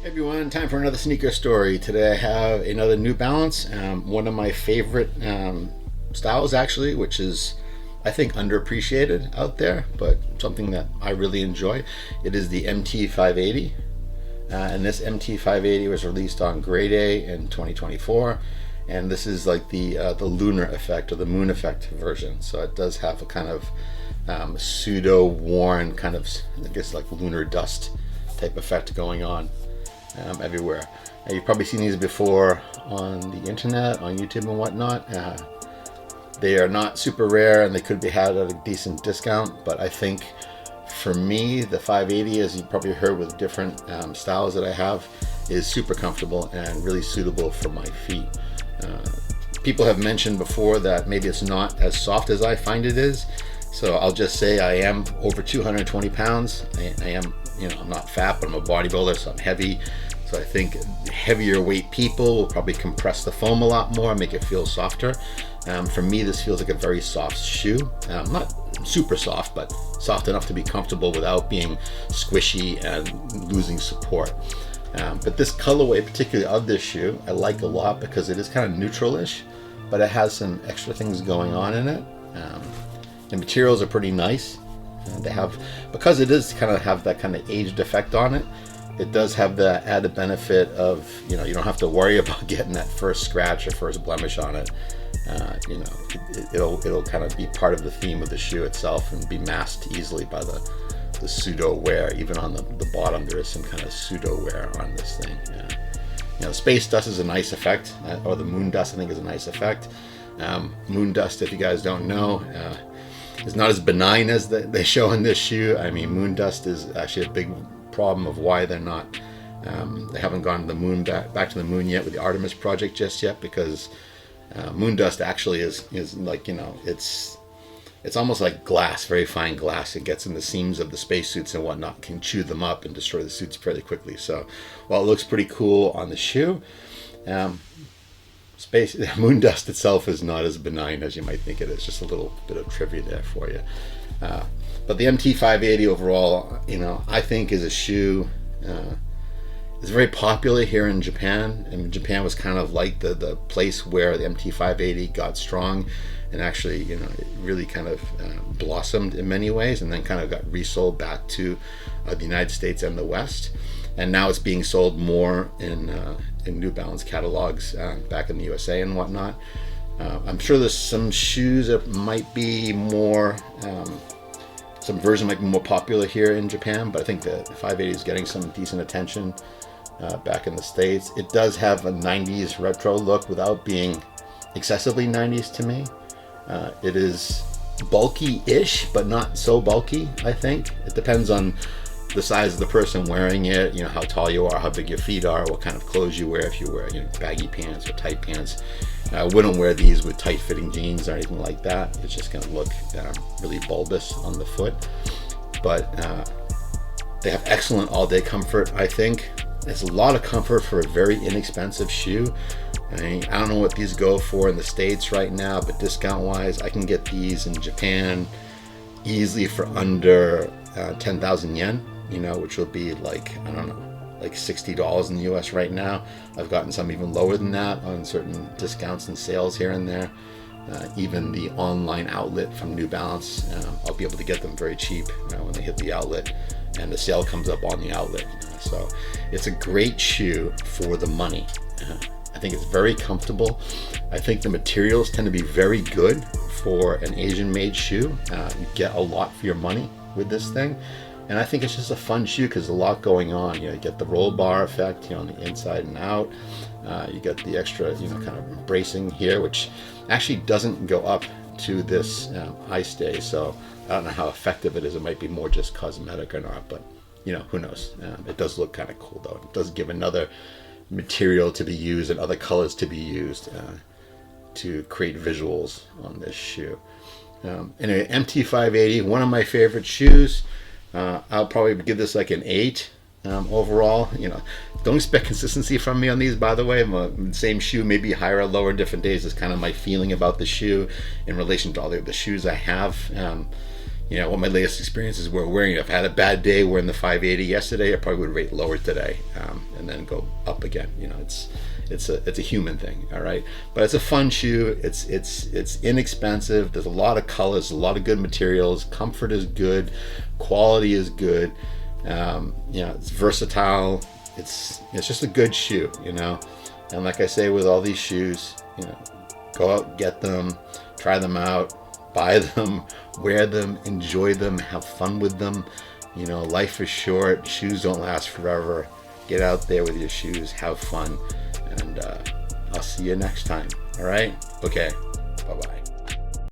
Hey everyone, time for another sneaker story. Today I have another New Balance, one of my favorite styles actually, which is I think underappreciated out there, but something that I really enjoy. It is the MT580, and this MT580 was released on Grey Day in 2024, and this is like the lunar effect or the moon effect version. So it does have a kind of pseudo worn kind of, I guess, like lunar dust type effect going on everywhere. You've probably seen these before on the internet, on YouTube and whatnot. They are not super rare and they could be had at a decent discount, but I think for me the 580, as you probably heard with different styles that I have, is super comfortable and really suitable for my feet. People have mentioned before that maybe it's not as soft as I find it is, so I'll just say I am over 220 pounds. I am, I'm not fat, but I'm a bodybuilder, so I'm heavy. So I think heavier weight people will probably compress the foam a lot more, make it feel softer. For me, this feels like a very soft shoe. Not super soft, but soft enough to be comfortable without being squishy and losing support. But this colorway, particularly of this shoe, I like a lot because it is kind of neutral-ish, but it has some extra things going on in it. The materials are pretty nice. They have, because it is kind of have that kind of aged effect on it, it does have the added benefit of, you don't have to worry about getting that first scratch or first blemish on it. It'll kind of be part of the theme of the shoe itself and be masked easily by the pseudo wear. Even on the bottom, there is some kind of pseudo wear on this thing. Space dust is a nice effect, or the moon dust I think is a nice effect. Moon dust, if you guys don't know, is not as benign as they show in this shoe. I mean, moon dust is actually a big problem of why they're not they haven't gone to the moon back to the moon yet with the Artemis project just yet, because moon dust actually is like, it's almost like glass, very fine glass. It gets in the seams of the spacesuits and whatnot, can chew them up and destroy the suits fairly quickly. So while it looks pretty cool on the shoe, moon dust itself is not as benign as you might think it is. Just a little bit of trivia there for you. But the MT580 overall, I think is a shoe. It's very popular here in Japan, and Japan was kind of like the place where the MT580 got strong, and actually, it really kind of blossomed in many ways, and then kind of got resold back to the United States and the West, and now it's being sold more in New Balance catalogs back in the USA and whatnot. I'm sure there's some shoes that might be more. Some version might be more popular here in Japan, but I think the 580 is getting some decent attention back in the States. It does have a 90s retro look without being excessively 90s to me. It is bulky-ish, but not so bulky, I think. It depends on the size of the person wearing it, how tall you are, how big your feet are, what kind of clothes you wear. If you wear baggy pants or tight pants, I wouldn't wear these with tight-fitting jeans or anything like that. It's just going to look really bulbous on the foot. But they have excellent all-day comfort, I think. There's a lot of comfort for a very inexpensive shoe. I don't know what these go for in the States right now, but discount-wise, I can get these in Japan easily for under 10,000 yen, which will be like, I don't know, like $60 in the US right now. I've gotten some even lower than that on certain discounts and sales here and there. Even the online outlet from New Balance, I'll be able to get them very cheap when they hit the outlet, and the sale comes up on the outlet. So it's a great shoe for the money. I think it's very comfortable. I think the materials tend to be very good for an Asian made shoe. You get a lot for your money with this thing. And I think it's just a fun shoe because there's a lot going on. You get the roll bar effect, on the inside and out. You get the extra, kind of bracing here, which actually doesn't go up to this eye stay. So I don't know how effective it is. It might be more just cosmetic or not, but who knows? It does look kind of cool though. It does give another material to be used and other colors to be used to create visuals on this shoe. Anyway, MT580, one of my favorite shoes. I'll probably give this like an 8 overall. Don't expect consistency from me on these, by the way. Same shoe, maybe higher or lower different days is kind of my feeling about the shoe in relation to all the other shoes I have. What my latest experiences were wearing. If I had a bad day wearing the 580 yesterday, I probably would rate lower today. and then go up again. You know, it's a human thing, all right? But it's a fun shoe. It's inexpensive. There's a lot of colors, a lot of good materials. Comfort is good, quality is good. You know, it's versatile. It's just a good shoe, you know. And like I say with all these shoes, you know, go out, get them, try them out, buy them, wear them, enjoy them, have fun with them. You know, life is short. Shoes don't last forever. Get out there with your shoes, have fun, and I'll see you next time. All right? Okay. Bye-bye.